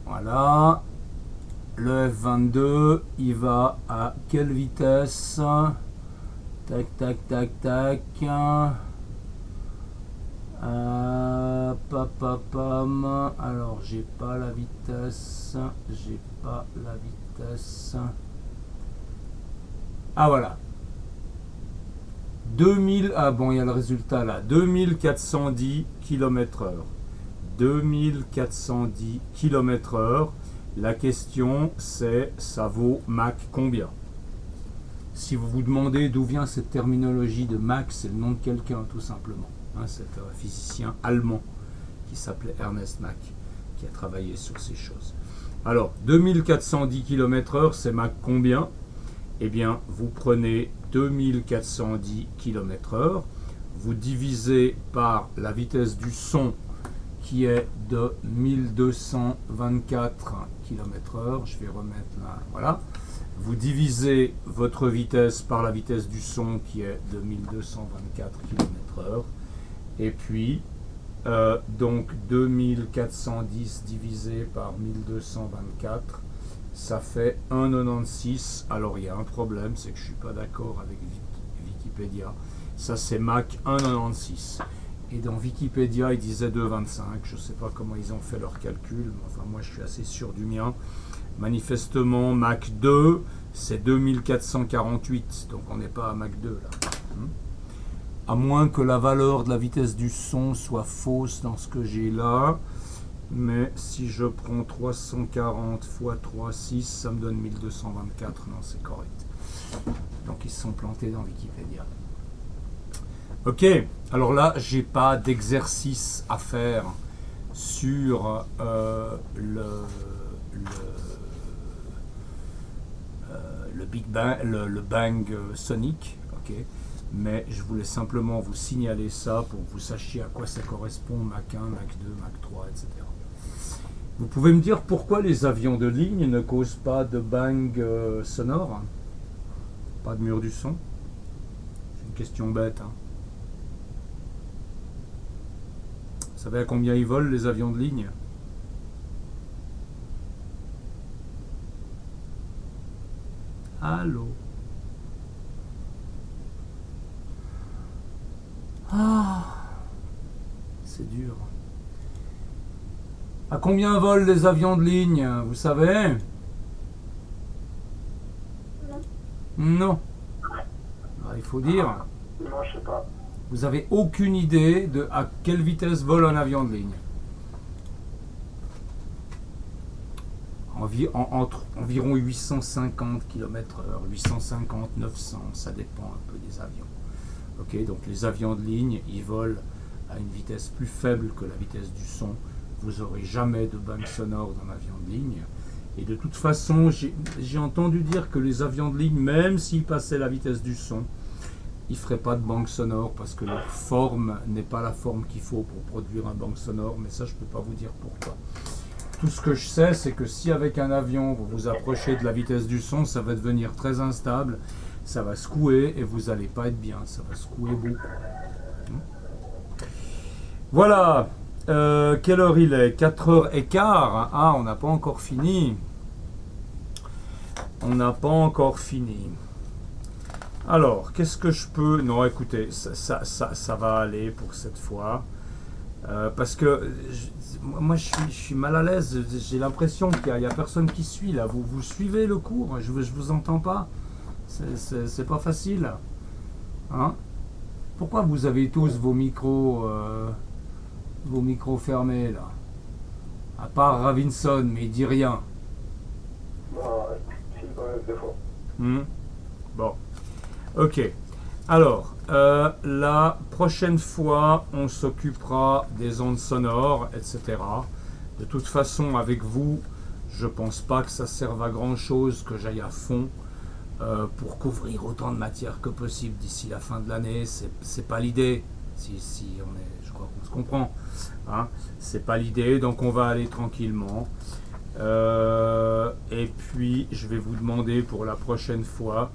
Voilà. Le F-22, il va à quelle vitesse? Tac, tac, tac, tac. Papapam. Alors, j'ai pas la vitesse. J'ai pas la vitesse. Ah, voilà. 2000, ah bon, il y a le résultat là, 2410 km/h. 2410 km/h. La question c'est, ça vaut Mach combien? Si vous vous demandez d'où vient cette terminologie de Mach, c'est le nom de quelqu'un tout simplement. C'est un physicien allemand qui s'appelait Ernest Mach, qui a travaillé sur ces choses. Alors, 2410 km/h, c'est Mach combien? Eh bien, vous prenez 2410 km/h, vous divisez par la vitesse du son qui est de 1224 km/h. Je vais remettre là, voilà. Vous divisez votre vitesse par la vitesse du son qui est de 1224 km/h. Et puis, donc 2410 divisé par 1224, ça fait 1,96. Alors il y a un problème, c'est que je ne suis pas d'accord avec Wikipédia. Ça c'est Mach 1,96. Et dans Wikipédia, ils disaient 2,25. Je ne sais pas comment ils ont fait leur calcul, mais enfin moi je suis assez sûr du mien. Manifestement, Mach 2, c'est 2448. Donc on n'est pas à Mach 2 là. À moins que la valeur de la vitesse du son soit fausse dans ce que j'ai là. Mais si je prends 340 x 3,6, ça me donne 1224. Non, c'est correct. Donc ils se sont plantés dans Wikipédia. Ok, alors là, j'ai pas d'exercice à faire sur le Big Bang, le Bang sonique, ok, mais je voulais simplement vous signaler ça pour que vous sachiez à quoi ça correspond, Mach 1, Mach 2, Mach 3, etc. Vous pouvez me dire pourquoi les avions de ligne ne causent pas de bang sonore? Pas de mur du son? C'est une question bête, hein. Vous savez à combien ils volent les avions de ligne? Allô? Ah, c'est dur. À combien volent les avions de ligne, vous savez? Non. Ah, il faut dire. Non, je sais pas. Vous avez aucune idée de à quelle vitesse vole un avion de ligne. Entre environ 850 km/h, 850, 900, ça dépend un peu des avions. Ok, donc les avions de ligne, ils volent à une vitesse plus faible que la vitesse du son. Vous n'aurez jamais de bang sonore dans l'avion de ligne. Et de toute façon, j'ai entendu dire que les avions de ligne, même s'ils passaient la vitesse du son, ils ne feraient pas de bang sonore parce que leur forme n'est pas la forme qu'il faut pour produire un bang sonore. Mais ça, je ne peux pas vous dire pourquoi. Tout ce que je sais, c'est que si avec un avion, vous vous approchez de la vitesse du son, ça va devenir très instable, ça va secouer et vous n'allez pas être bien. Ça va secouer beaucoup. Voilà. Quelle heure il est? 4h15. Ah, on n'a pas encore fini. On n'a pas encore fini. Alors, qu'est-ce que je peux... Non, écoutez, ça va aller pour cette fois. Parce que moi, je suis mal à l'aise. J'ai l'impression qu'il n'y a personne qui suit là. Vous suivez le cours? Je vous entends pas. C'est pas facile. Hein? Pourquoi vous avez tous vos micros fermés là? À part Ravinson, mais il dit rien. Non, si, quand même, des fois. Bon. Ok. Alors, la prochaine fois, on s'occupera des ondes sonores, etc. De toute façon, avec vous, je pense pas que ça serve à grand chose que j'aille à fond pour couvrir autant de matière que possible d'ici la fin de l'année. C'est pas l'idée. Si on est, je crois qu'on se comprend. Hein, c'est pas l'idée, donc on va aller tranquillement. Et puis, je vais vous demander pour la prochaine fois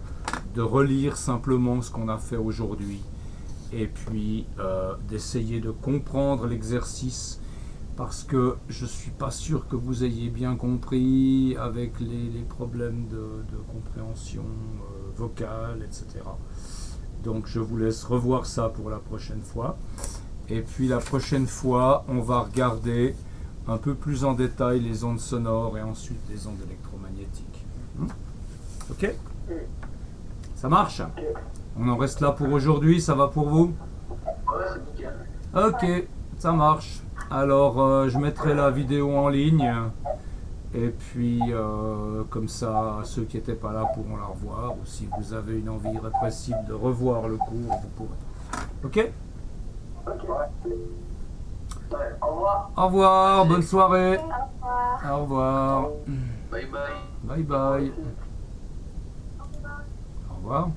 de relire simplement ce qu'on a fait aujourd'hui et puis d'essayer de comprendre l'exercice parce que je suis pas sûr que vous ayez bien compris avec les problèmes de compréhension vocale, etc. Donc je vous laisse revoir ça pour la prochaine fois. Et puis la prochaine fois, on va regarder un peu plus en détail les ondes sonores et ensuite les ondes électromagnétiques. Ok? Ça marche? On en reste là pour aujourd'hui, ça va pour vous? Ouais, c'est nickel. Ok, ça marche. Alors, je mettrai la vidéo en ligne. Et puis, comme ça, ceux qui n'étaient pas là pourront la revoir. Ou si vous avez une envie irrépressible de revoir le cours, vous pourrez. Ok? Ok. Ouais, au revoir. Au revoir, bonne soirée. Au revoir. Au revoir. Bye bye. Bye bye. Au revoir.